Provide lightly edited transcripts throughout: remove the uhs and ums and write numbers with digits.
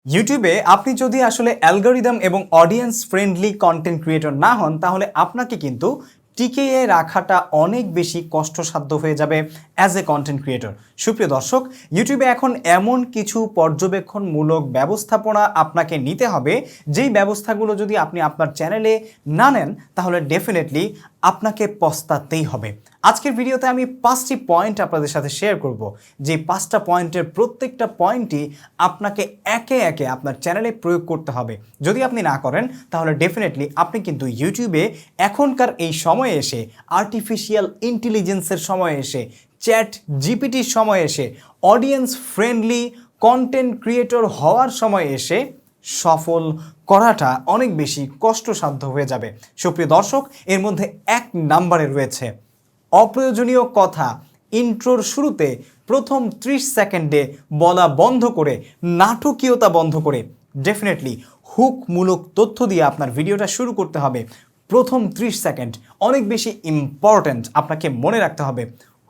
ইউটিউবে আপনি যদি আসলে অ্যালগরিদম এবং অডিয়েন্স ফ্রেন্ডলি কন্টেন্ট ক্রিয়েটর না হন তাহলে আপনাকে কিন্তু টিকিয়ে রাখাটা অনেক বেশি কষ্টসাধ্য হয়ে যাবে অ্যাজ এ কন্টেন্ট ক্রিয়েটর। সুপ্রিয় দর্শক, ইউটিউবে এখন এমন কিছু পর্যবেক্ষণমূলক ব্যবস্থাপনা আপনাকে নিতে হবে, যেই ব্যবস্থাগুলো যদি আপনি আপনার চ্যানেলে না নেন তাহলে ডেফিনেটলি আপনাকে পস্তাতেই হবে। আজকের ভিডিওতে আমি 5টি পয়েন্ট আপনাদের সাথে শেয়ার করব, যে 5টা পয়েন্টের প্রত্যেকটা পয়েন্টই আপনাকে একে একে আপনার চ্যানেলে প্রয়োগ করতে হবে। যদি আপনি না করেন তাহলে ডেফিনেটলি আপনি কিন্তু ইউটিউবে এখনকার এই সময়ে এসে, আর্টিফিশিয়াল ইন্টেলিজেন্সের সময়ে এসে, চ্যাট জিপিটির সময় এসে, অডিয়েন্স ফ্রেন্ডলি কন্টেন্ট ক্রিয়েটর হওয়ার সময় এসে সফল করাটা অনেক বেশি কষ্টসাধ্য হয়ে যাবে। সুপ্রিয় দর্শক, এর মধ্যে 1 নম্বরে রয়েছে অপ্রয়োজনীয় কথা ইন্ট্রোর শুরুতে প্রথম 30 সেকেন্ডে বলা বন্ধ করে, নাটকীয়তা বন্ধ করে ডেফিনেটলি হুকমূলক তথ্য দিয়ে আপনার ভিডিওটা শুরু করতে হবে। প্রথম 30 সেকেন্ড অনেক বেশি ইম্পর্ট্যান্ট, আপনাকে মনে রাখতে হবে।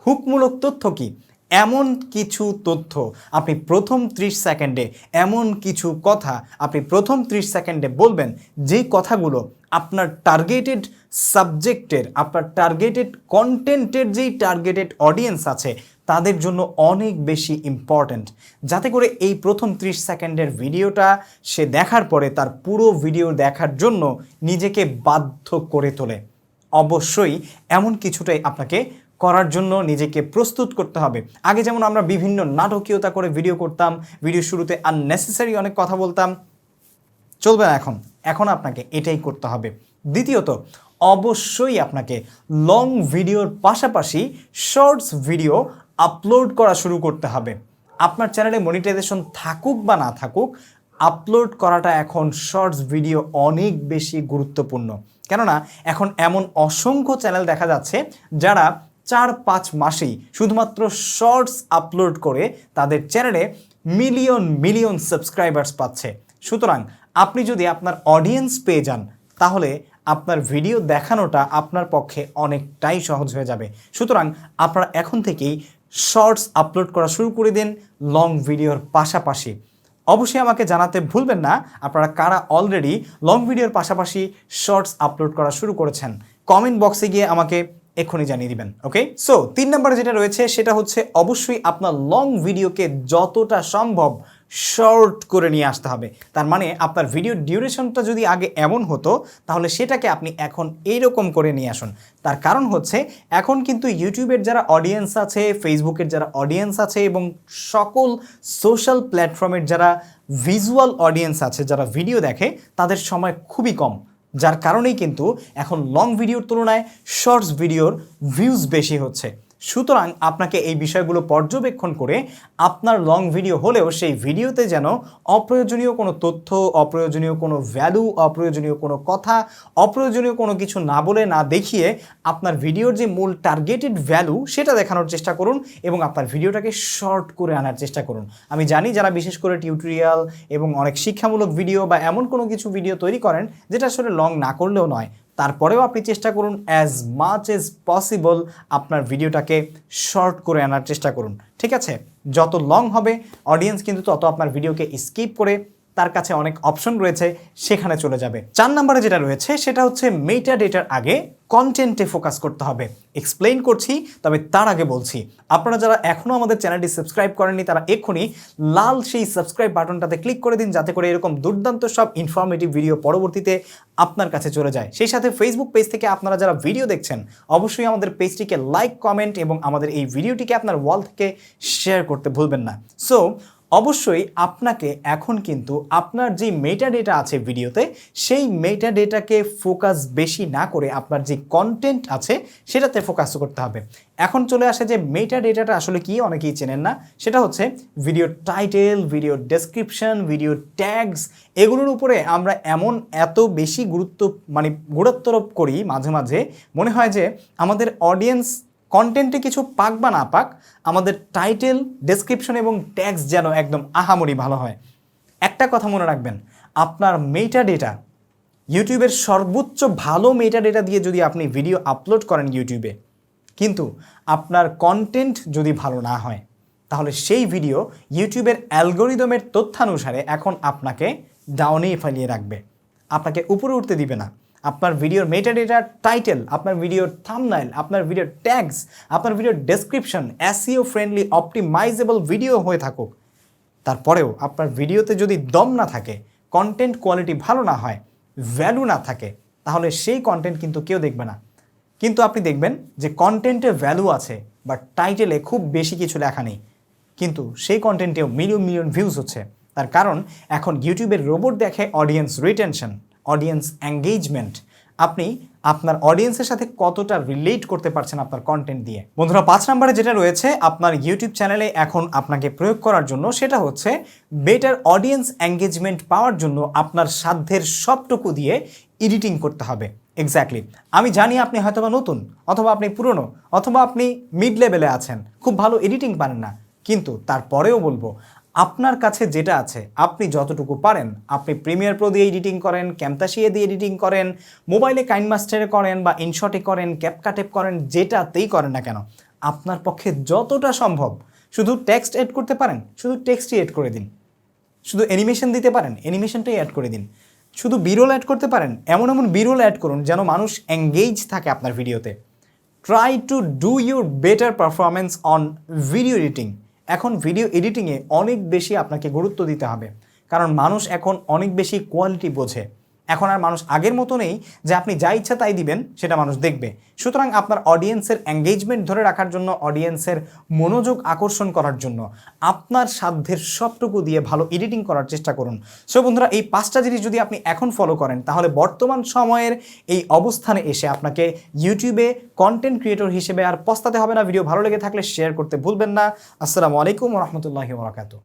হুকমূলক তথ্য কি? এমন কিছু তথ্য আপনি প্রথম 30 সেকেন্ডে, এমন কিছু কথা আপনি প্রথম 30 সেকেন্ডে বলবেন, যেই কথাগুলো আপনার টার্গেটেড সাবজেক্টের, আপনার টার্গেটেড কন্টেন্টের যেই টার্গেটেড অডিয়েন্স আছে তাদের জন্য অনেক বেশি ইম্পর্ট্যান্ট, যাতে করে এই প্রথম 30 সেকেন্ডের ভিডিওটা সে দেখার পরে তার পুরো ভিডিও দেখার জন্য নিজেকে বাধ্য করে তোলে। অবশ্যই এমন কিছুটাই আপনাকে করার জন্য নিজেকে প্রস্তুত করতে হবে। আগে যেমন আমরা বিভিন্ন নাটকীয়তা করে ভিডিও করতাম, ভিডিও শুরুতে আননেসেসারি অনেক কথা বলতাম, চলবে না এখন আপনাকে এটাই করতে হবে। দ্বিতীয়ত, অবশ্যই আপনাকে লং ভিডিওর পাশাপাশি শর্টস ভিডিও আপলোড করা শুরু করতে হবে। আপনার চ্যানেলে মনিটাইজেশন থাকুক বা না থাকুক, আপলোড করাটা এখন শর্টস ভিডিও অনেক বেশি গুরুত্বপূর্ণ। কেননা এখন এমন অসংখ্য চ্যানেল দেখা যাচ্ছে যারা 4-5 মাসেই শুধুমাত্র শর্টস আপলোড করে তাদের চ্যানেলে মিলিয়ন মিলিয়ন সাবস্ক্রাইবার্স পাচ্ছে। সুতরাং আপনি যদি আপনার অডিয়েন্স পেয়ে যান তাহলে আপনার ভিডিও দেখানোটা আপনার পক্ষে অনেকটাই সহজ হয়ে যাবে। সুতরাং আপনারা এখন থেকেই শর্টস আপলোড করা শুরু করে দিন লং ভিডিওর পাশাপাশি। অবশ্যই আমাকে জানাতে ভুলবেন না আপনারা কারা অলরেডি লং ভিডিওর পাশাপাশি শর্টস আপলোড করা শুরু করেছেন। কমেন্ট বক্সে গিয়ে আমাকে এক্ষুনি জানিয়ে দিবেন। ওকে, সো 3 নম্বরে যেটা রয়েছে সেটা হচ্ছে অবশ্যই আপনার লং ভিডিওকে যতটা সম্ভব শর্ট করে নিয়ে আসতে হবে। তার মানে আপনার ভিডিও ডিউরেশনটা যদি আগে এমন হতো তাহলে সেটাকে আপনি এখন এইরকম করে নিয়ে আসুন। তার কারণ হচ্ছে এখন কিন্তু ইউটিউবের যারা অডিয়েন্স আছে, ফেসবুকের যারা অডিয়েন্স আছে এবং সকল সোশ্যাল প্ল্যাটফর্মের যারা ভিজুয়াল অডিয়েন্স আছে, যারা ভিডিও দেখে, তাদের সময় খুবই কম। যার কারণেই কিন্তু এখন লং ভিডিওর তুলনায় শর্টস ভিডিওর ভিউজ বেশি হচ্ছে। সুতরাং আপনাকে এই বিষয়গুলো পর্যবেক্ষণ করে আপনার লং ভিডিও হলেও সেই ভিডিওতে যেন অপ্রয়োজনীয় কোনো তথ্য, অপ্রয়োজনীয় কোনো ভ্যালু, অপ্রয়োজনীয় কোনো কথা, অপ্রয়োজনীয় কোনো কিছু না বলে, না দেখিয়ে আপনার ভিডিওর যে মূল টার্গেটেড ভ্যালু সেটা দেখানোর চেষ্টা করুন এবং আপনার ভিডিওটাকে শর্ট করে আনার চেষ্টা করুন। আমি জানি যারা বিশেষ করে টিউটোরিয়াল এবং অনেক শিক্ষামূলক ভিডিও বা এমন কোনো কিছু ভিডিও তৈরি করেন যেটা আসলে লং না করলেও নয়, তারপরেও আপনি চেষ্টা করুন অ্যাজ মাচ এজ পসিবল আপনার ভিডিওটাকে শর্ট করে আনার চেষ্টা করুন। ঠিক আছে, যত লং হবে অডিয়েন্স কিন্তু তত আপনার ভিডিওকে স্কিপ করে তার কাছে অনেক অপশন রয়েছে সেখানে চলে যাবে। 4 নম্বরে যেটা রয়েছে সেটা হচ্ছে মেটা ডেটার আগে কন্টেন্টে ফোকাস করতে হবে। এক্সপ্লেইন করছি, তবে তার আগে বলছি আপনারা যারা এখনও আমাদের চ্যানেলটি সাবস্ক্রাইব করেননি তারা এক্ষুনি লাল সেই সাবস্ক্রাইব বাটনটাতে ক্লিক করে দিন, যাতে করে এরকম দুর্দান্ত সব ইনফরমেটিভ ভিডিও পরবর্তীতে আপনার কাছে চলে যায়। সেই সাথে ফেসবুক পেজ থেকে আপনারা যারা ভিডিও দেখছেন অবশ্যই আমাদের পেজটিকে লাইক, কমেন্ট এবং আমাদের এই ভিডিওটিকে আপনার ওয়াল থেকে শেয়ার করতে ভুলবেন না। সো অবশ্যই আপনাকে এখন কিন্তু আপনার যে মেটা ডেটা আছে ভিডিওতে, সেই মেটা ডেটাকে ফোকাস বেশি না করে আপনার যে কন্টেন্ট আছে সেটাতে ফোকাস করতে হবে। এখন চলে আসে যে মেটা ডেটাটা আসলে কি, অনেকেই চেনেন না। সেটা হচ্ছে video title, video description, video tags, এগুলোর উপরে আমরা এত বেশি গুরুত্বারোপ করি, মাঝে মাঝে মনে হয় যে আমাদের অডিয়েন্স কন্টেন্টে কিছু পাক বা না পাক, আমাদের টাইটেল, ডেসক্রিপশন এবং ট্যাগস যেন একদম আহামরি ভালো হয়। একটা কথা মনে রাখবেন, আপনার মেটা ডেটা, ইউটিউবের সর্বোচ্চ ভালো মেটা ডেটা দিয়ে যদি আপনি ভিডিও আপলোড করেন ইউটিউবে, কিন্তু আপনার কন্টেন্ট যদি ভালো না হয় তাহলে সেই ভিডিও ইউটিউবের অ্যালগোরিদমের তথ্যানুসারে এখন আপনাকে ডাউনেই ফেলিয়ে রাখবে, আপনাকে উপরে উঠতে দিবে না। আপনার ভিডিওর মেটাডেটার টাইটেল, আপনার ভিডিওর থাম্বনেইল, আপনার ভিডিওর ট্যাগস, আপনার ভিডিওর ডেসক্রিপশন এসইও ফ্রেন্ডলি অপটিমাইজেবল ভিডিও হয়ে থাকুক, তারপরেও আপনার ভিডিওতে যদি দম না থাকে, কন্টেন্ট কোয়ালিটি ভালো না হয়, ভ্যালু না থাকে, তাহলে সেই কন্টেন্ট কিন্তু কেউ দেখবে না। কিন্তু আপনি দেখবেন যে কন্টেন্টে ভ্যালু আছে বাট টাইটেলে খুব বেশি কিছু লেখা নেই, কিন্তু সেই কন্টেন্টেও মিলিয়ন মিলিয়ন ভিউজ হচ্ছে। তার কারণ এখন ইউটিউবের রোবট দেখে অডিয়েন্স রিটেনশন, অডিয়েন্স এঙ্গেজমেন্ট, আপনি আপনার অডিয়েন্সের সাথে কতটা রিলেট করতে পারছেন আপনার কন্টেন্ট দিয়ে। বন্ধুরা, 5 নম্বরে যেটা রয়েছে আপনার ইউটিউব চ্যানেলে এখন আপনাকে প্রয়োগ করার জন্য, সেটা হচ্ছে বেটার অডিয়েন্স এঙ্গেজমেন্ট পাওয়ার জন্য আপনার সাধ্যের সবটুকু দিয়ে এডিটিং করতে হবে। এক্স্যাক্টলি, আমি জানি আপনি হয়তোবা নতুন, অথবা আপনি পুরনো, অথবা আপনি মিড লেভেলে আছেন, খুব ভালো এডিটিং পারেন না, কিন্তু তারপরেও বলবো আপনার কাছে যেটা আছে আপনি যতটুকু পারেন, আপনি প্রিমিয়ার প্রো দিয়ে এডিটিং করেন, ক্যামতাশিয়া দিয়ে এডিটিং করেন, মোবাইলে কাইনমাস্টারে করেন বা ইনশটে করেন, ক্যাপকাটে করেন, যেটাতেই করেন না কেন, আপনার পক্ষে যতটা সম্ভব শুধু টেক্সট এড করতে পারেন, শুধু টেক্সটই এড করে দিন। শুধু অ্যানিমেশন দিতে পারেন, অ্যানিমেশনটাই অ্যাড করে দিন। শুধু বিরল অ্যাড করতে পারেন, এমন এমন বিরল অ্যাড করুন যেন মানুষ এঙ্গেজ থাকে আপনার ভিডিওতে। Try to do your better performance on video editing. এখন ভিডিও এডিটিংয়ে অনেক বেশি আপনাকে গুরুত্ব দিতে হবে, কারণ মানুষ এখন অনেক বেশি কোয়ালিটি বোঝে। এখন আর মানুষ আগের মতো নেই যে আপনি যা ইচ্ছা তাই দিবেন সেটা মানুষ দেখবে। সুতরাং আপনার অডিয়েন্সের এঙ্গেজমেন্ট ধরে রাখার জন্য, অডিয়েন্সের মনোযোগ আকর্ষণ করার জন্য আপনার সাধ্যের সবটুকু দিয়ে ভালো এডিটিং করার চেষ্টা করুন। সো বন্ধুরা, এই 5টা জিনিস যদি আপনি এখন ফলো করেন, তাহলে বর্তমান সময়ের এই অবস্থানে এসে আপনাকে ইউটিউবে কন্টেন্ট ক্রিয়েটর হিসেবে আর পস্তাতে হবে না। ভিডিও ভালো লেগে থাকলে শেয়ার করতে ভুলবেন না। আসসালামু আলাইকুম ওয়া রাহমাতুল্লাহি ওয়া বারাকাতুহু।